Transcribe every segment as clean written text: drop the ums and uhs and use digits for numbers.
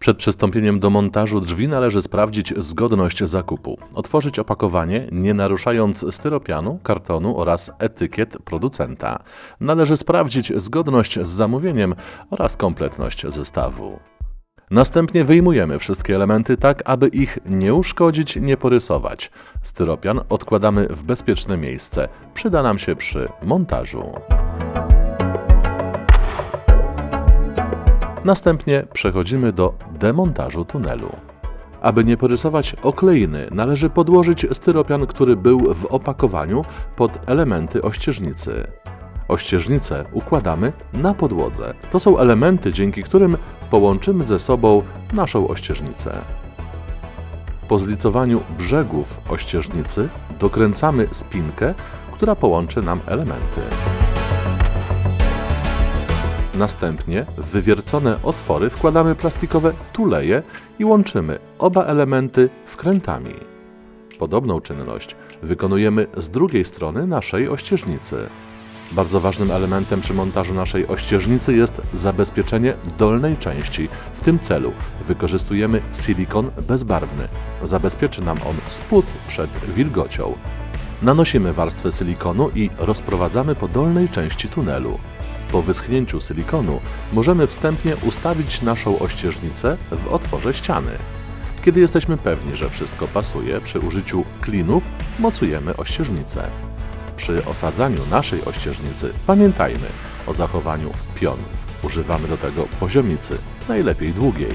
Przed przystąpieniem do montażu drzwi należy sprawdzić zgodność zakupu. Otworzyć opakowanie, nie naruszając styropianu, kartonu oraz etykiet producenta. Należy sprawdzić zgodność z zamówieniem oraz kompletność zestawu. Następnie wyjmujemy wszystkie elementy tak, aby ich nie uszkodzić, nie porysować. Styropian odkładamy w bezpieczne miejsce. Przyda nam się przy montażu. Następnie przechodzimy do demontażu tunelu. Aby nie porysować okleiny, należy podłożyć styropian, który był w opakowaniu, pod elementy ościeżnicy. Ościeżnicę układamy na podłodze. To są elementy, dzięki którym połączymy ze sobą naszą ościeżnicę. Po zlicowaniu brzegów ościeżnicy dokręcamy spinkę, która połączy nam elementy. Następnie w wywiercone otwory wkładamy plastikowe tuleje i łączymy oba elementy wkrętami. Podobną czynność wykonujemy z drugiej strony naszej ościeżnicy. Bardzo ważnym elementem przy montażu naszej ościeżnicy jest zabezpieczenie dolnej części. W tym celu wykorzystujemy silikon bezbarwny. Zabezpieczy nam on spód przed wilgocią. Nanosimy warstwę silikonu i rozprowadzamy po dolnej części tunelu. Po wyschnięciu silikonu możemy wstępnie ustawić naszą ościeżnicę w otworze ściany. Kiedy jesteśmy pewni, że wszystko pasuje, przy użyciu klinów mocujemy ościeżnicę. Przy osadzaniu naszej ościeżnicy pamiętajmy o zachowaniu pionów. Używamy do tego poziomicy, najlepiej długiej.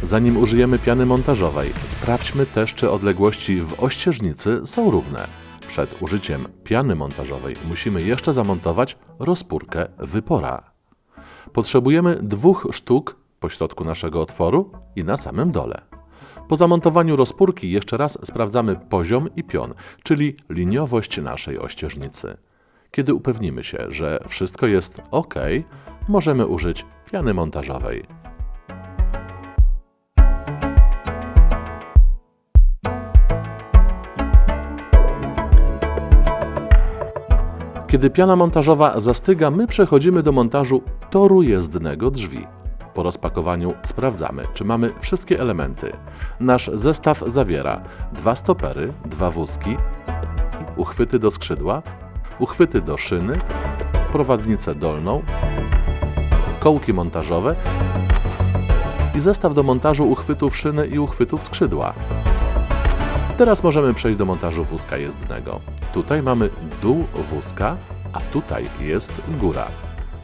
Zanim użyjemy piany montażowej, sprawdźmy też, czy odległości w ościeżnicy są równe. Przed użyciem piany montażowej musimy jeszcze zamontować rozpórkę wypora. Potrzebujemy 2 sztuk pośrodku naszego otworu i na samym dole. Po zamontowaniu rozpórki jeszcze raz sprawdzamy poziom i pion, czyli liniowość naszej ościeżnicy. Kiedy upewnimy się, że wszystko jest ok, możemy użyć piany montażowej. Kiedy piana montażowa zastyga, my przechodzimy do montażu toru jezdnego drzwi. Po rozpakowaniu sprawdzamy, czy mamy wszystkie elementy. Nasz zestaw zawiera 2 stopery, 2 wózki, uchwyty do skrzydła, uchwyty do szyny, prowadnicę dolną, kołki montażowe i zestaw do montażu uchwytów szyny i uchwytów skrzydła. Teraz możemy przejść do montażu wózka jezdnego. Tutaj mamy dół wózka, a tutaj jest góra.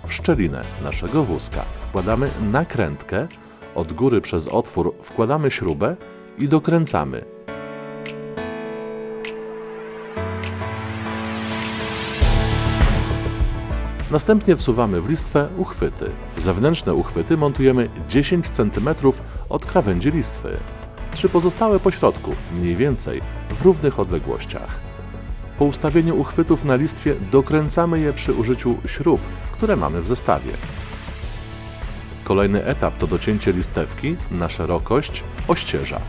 W szczelinę naszego wózka wkładamy nakrętkę, od góry przez otwór wkładamy śrubę i dokręcamy. Następnie wsuwamy w listwę uchwyty. Zewnętrzne uchwyty montujemy 10 cm od krawędzi listwy. 3 pozostałe po środku, mniej więcej w równych odległościach. Po ustawieniu uchwytów na listwie dokręcamy je przy użyciu śrub, które mamy w zestawie. Kolejny etap to docięcie listewki na szerokość ościeża.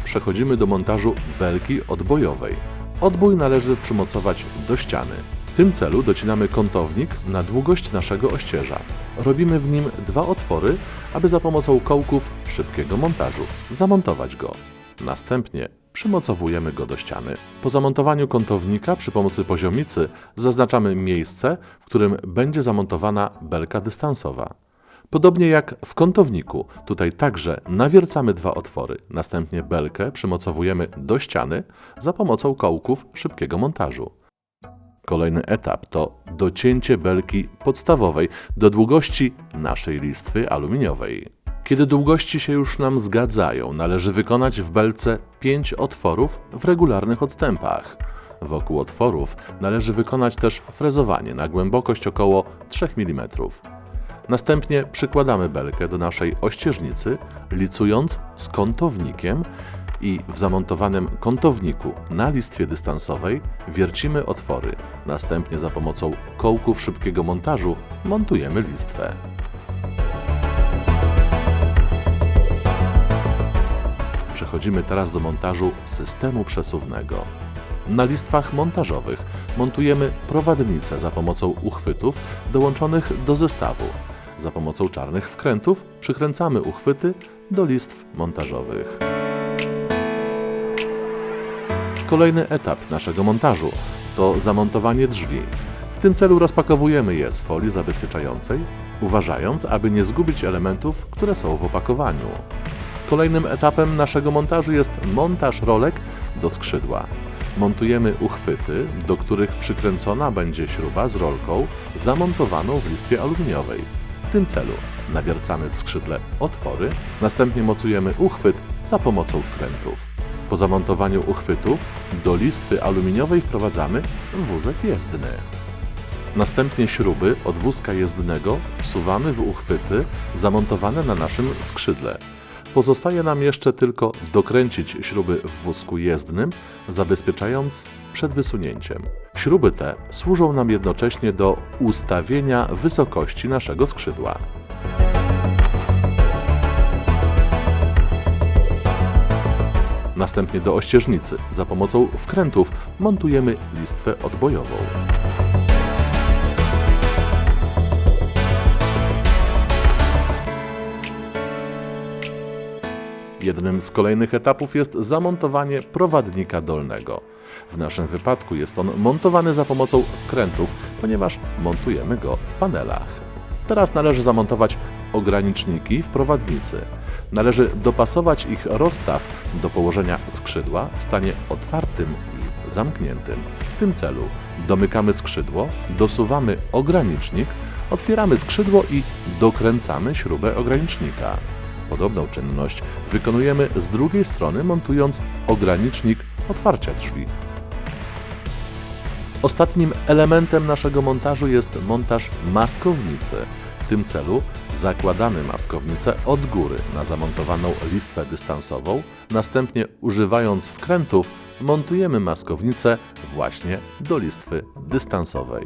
Przechodzimy do montażu belki odbojowej. Odbój należy przymocować do ściany. W tym celu docinamy kątownik na długość naszego ościeża. Robimy w nim 2 otwory, aby za pomocą kołków szybkiego montażu zamontować go. Następnie przymocowujemy go do ściany. Po zamontowaniu kątownika przy pomocy poziomicy zaznaczamy miejsce, w którym będzie zamontowana belka dystansowa. Podobnie jak w kątowniku, tutaj także nawiercamy 2 otwory. Następnie belkę przymocowujemy do ściany za pomocą kołków szybkiego montażu. Kolejny etap to docięcie belki podstawowej do długości naszej listwy aluminiowej. Kiedy długości się już nam zgadzają, należy wykonać w belce 5 otworów w regularnych odstępach. Wokół otworów należy wykonać też frezowanie na głębokość około 3 mm. Następnie przykładamy belkę do naszej ościeżnicy, licując z kątownikiem i w zamontowanym kątowniku na listwie dystansowej wiercimy otwory. Następnie za pomocą kołków szybkiego montażu montujemy listwę. Przechodzimy teraz do montażu systemu przesuwnego. Na listwach montażowych montujemy prowadnicę za pomocą uchwytów dołączonych do zestawu. Za pomocą czarnych wkrętów przykręcamy uchwyty do listw montażowych. Kolejny etap naszego montażu to zamontowanie drzwi. W tym celu rozpakowujemy je z folii zabezpieczającej, uważając, aby nie zgubić elementów, które są w opakowaniu. Kolejnym etapem naszego montażu jest montaż rolek do skrzydła. Montujemy uchwyty, do których przykręcona będzie śruba z rolką zamontowaną w listwie aluminiowej. W tym celu nawiercamy w skrzydle otwory, następnie mocujemy uchwyt za pomocą wkrętów. Po zamontowaniu uchwytów do listwy aluminiowej wprowadzamy wózek jezdny. Następnie śruby od wózka jezdnego wsuwamy w uchwyty zamontowane na naszym skrzydle. Pozostaje nam jeszcze tylko dokręcić śruby w wózku jezdnym, zabezpieczając przed wysunięciem. Śruby te służą nam jednocześnie do ustawienia wysokości naszego skrzydła. Następnie do ościeżnicy za pomocą wkrętów montujemy listwę odbojową. Jednym z kolejnych etapów jest zamontowanie prowadnika dolnego. W naszym wypadku jest on montowany za pomocą wkrętów, ponieważ montujemy go w panelach. Teraz należy zamontować ograniczniki w prowadnicy. Należy dopasować ich rozstaw do położenia skrzydła w stanie otwartym i zamkniętym. W tym celu domykamy skrzydło, dosuwamy ogranicznik, otwieramy skrzydło i dokręcamy śrubę ogranicznika. Podobną czynność wykonujemy z drugiej strony, montując ogranicznik otwarcia drzwi. Ostatnim elementem naszego montażu jest montaż maskownicy. W tym celu zakładamy maskownicę od góry na zamontowaną listwę dystansową, następnie używając wkrętów montujemy maskownicę właśnie do listwy dystansowej.